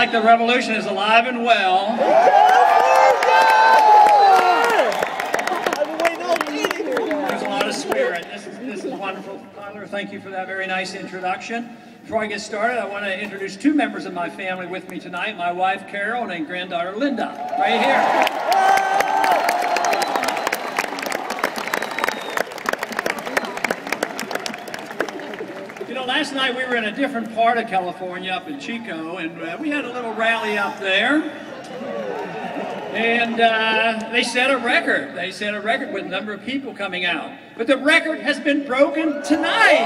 like the revolution is alive and well. There's a lot of spirit. This is wonderful. Tyler, thank you for that very nice introduction. Before I get started, I want to introduce two members of my family with me tonight. My wife, Carol, and granddaughter, Linda, right here. You know, last night we were in a different part of California, up in Chico, and we had a little rally up there. And they set a record. They set a record with a number of people coming out. But the record has been broken tonight.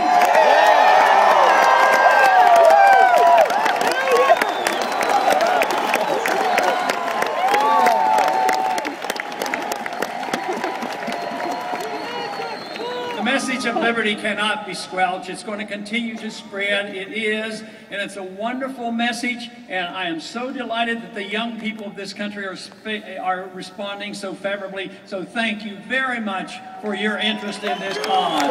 The message of liberty cannot be squelched. It's going to continue to spread. It is, and it's a wonderful message, and I am so delighted that the young people of this country are responding so favorably. So thank you very much for your interest in this cause.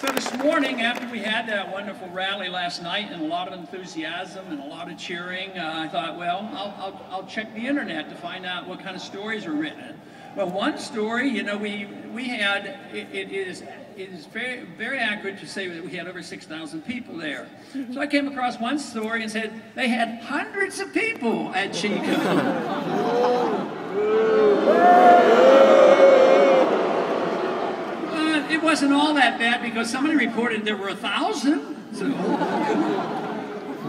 So this morning, after we had that wonderful rally last night and a lot of enthusiasm and a lot of cheering, I thought, well, I'll check the internet to find out what kind of stories are written. Well, one story, you know, we had, it is very, very accurate to say that we had over 6,000 people there. So I came across one story and said they had hundreds of people at Chico. It wasn't all that bad because somebody reported there were 1,000. So.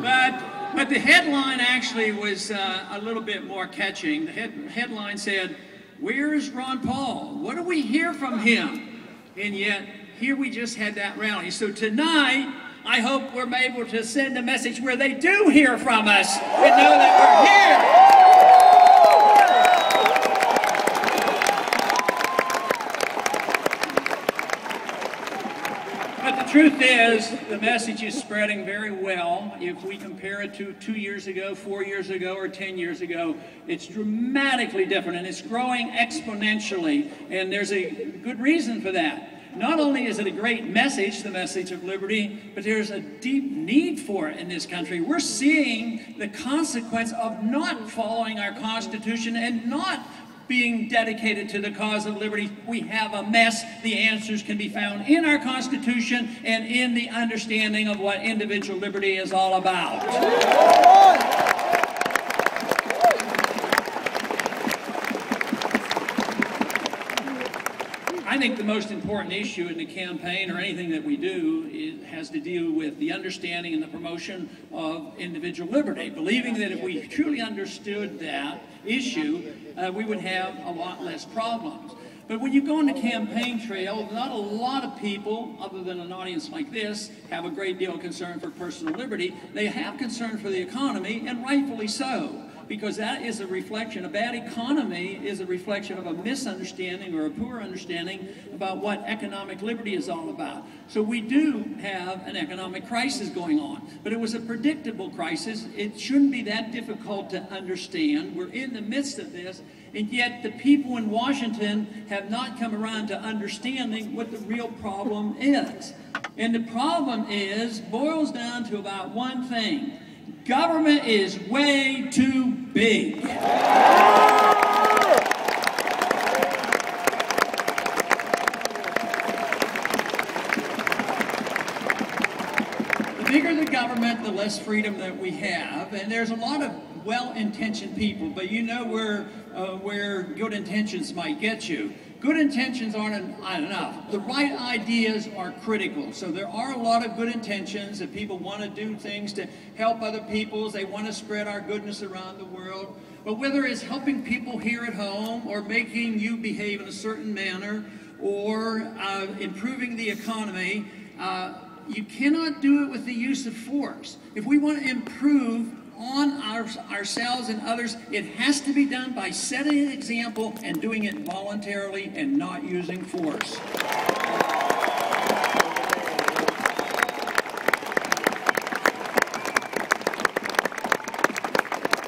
But the headline actually was a little bit more catching. The headline said, "Where's Ron Paul? What do we hear from him?" And yet, here we just had that rally. So tonight, I hope we're able to send a message where they do hear from us and know that we're here. But the truth is, the message is spreading very well. If we compare it to 2 years ago, 4 years ago, or 10 years ago, it's dramatically different, and it's growing exponentially, and there's a good reason for that. Not only is it a great message, the message of liberty, but there's a deep need for it in this country. We're seeing the consequence of not following our Constitution and not being dedicated to the cause of liberty. We have a mess. The answers can be found in our Constitution and in the understanding of what individual liberty is all about. I think the most important issue in the campaign or anything that we do has to deal with the understanding and the promotion of individual liberty. Believing that if we truly understood that issue, we would have a lot less problems. But when you go on the campaign trail, not a lot of people, other than an audience like this, have a great deal of concern for personal liberty. They have concern for the economy, and rightfully so. Because that is a reflection, a bad economy is a reflection of a misunderstanding or a poor understanding about what economic liberty is all about. So we do have an economic crisis going on, but it was a predictable crisis. It shouldn't be that difficult to understand. We're in the midst of this, and yet the people in Washington have not come around to understanding what the real problem is. And the problem boils down to about one thing. Government is way too big. The bigger the government, the less freedom that we have. And there's a lot of well-intentioned people, but you know where good intentions might get you. Good intentions aren't enough. The right ideas are critical. So there are a lot of good intentions that people want to do things to help other people. They want to spread our goodness around the world. But whether it's helping people here at home or making you behave in a certain manner or improving the economy, you cannot do it with the use of force. If we want to improve on ourselves and others, it has to be done by setting an example and doing it voluntarily and not using force.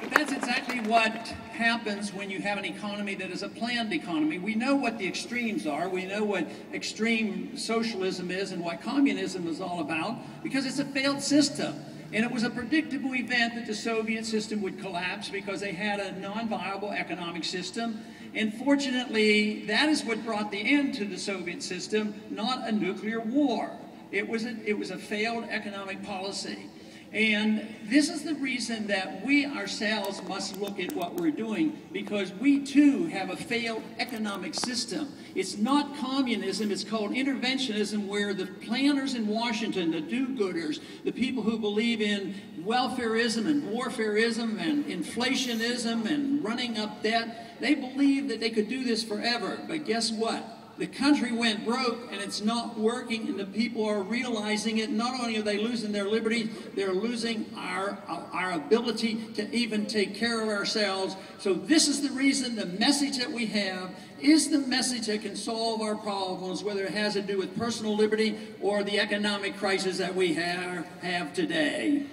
But that's exactly what happens when you have an economy that is a planned economy. We know what the extremes are. We know what extreme socialism is and what communism is all about, because it's a failed system. And it was a predictable event that the Soviet system would collapse because they had a non-viable economic system. And fortunately, that is what brought the end to the Soviet system, not a nuclear war. It was a failed economic policy. And this is the reason that we ourselves must look at what we're doing, because we too have a failed economic system. It's not communism, it's called interventionism, where the planners in Washington, the do-gooders, the people who believe in welfareism and warfareism and inflationism and running up debt, they believe that they could do this forever. But guess what? The country went broke, and it's not working, and the people are realizing it. Not only are they losing their liberty, they're losing our ability to even take care of ourselves. So this is the reason the message that we have is the message that can solve our problems, whether it has to do with personal liberty or the economic crisis that we have today.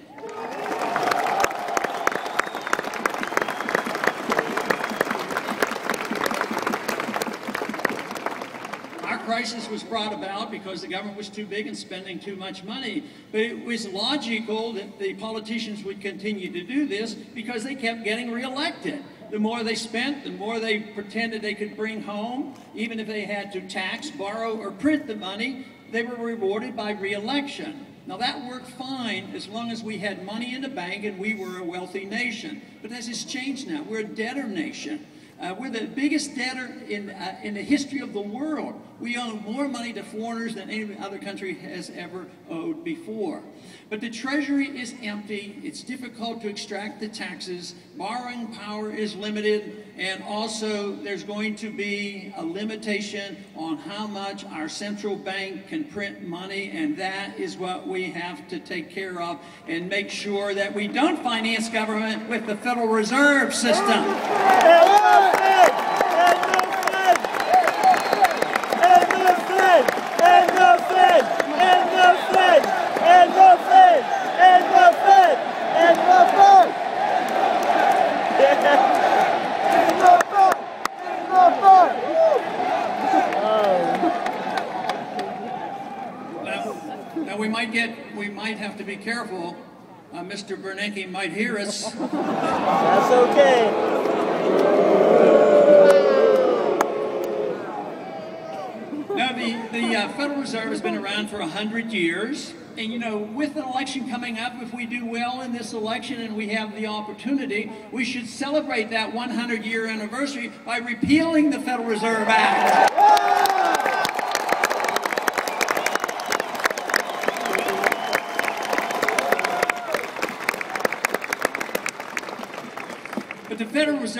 Crisis was brought about because the government was too big and spending too much money. But it was logical that the politicians would continue to do this because they kept getting reelected. The more they spent, the more they pretended they could bring home. Even if they had to tax, borrow, or print the money, they were rewarded by reelection. Now that worked fine as long as we had money in the bank and we were a wealthy nation. But this has changed now. We're a debtor nation. We're the biggest debtor in the history of the world. We owe more money to foreigners than any other country has ever owed before. But the Treasury is empty. It's difficult to extract the taxes. Borrowing power is limited. And also, there's going to be a limitation on how much our central bank can print money. And that is what we have to take care of and make sure that we don't finance government with the Federal Reserve System. Now we might have to be careful. Mr. Bernanke might hear us. That's okay. Now, the Federal Reserve has been around for 100 years. And, you know, with an election coming up, if we do well in this election and we have the opportunity, we should celebrate that 100-year anniversary by repealing the Federal Reserve Act. But the Federal Reserve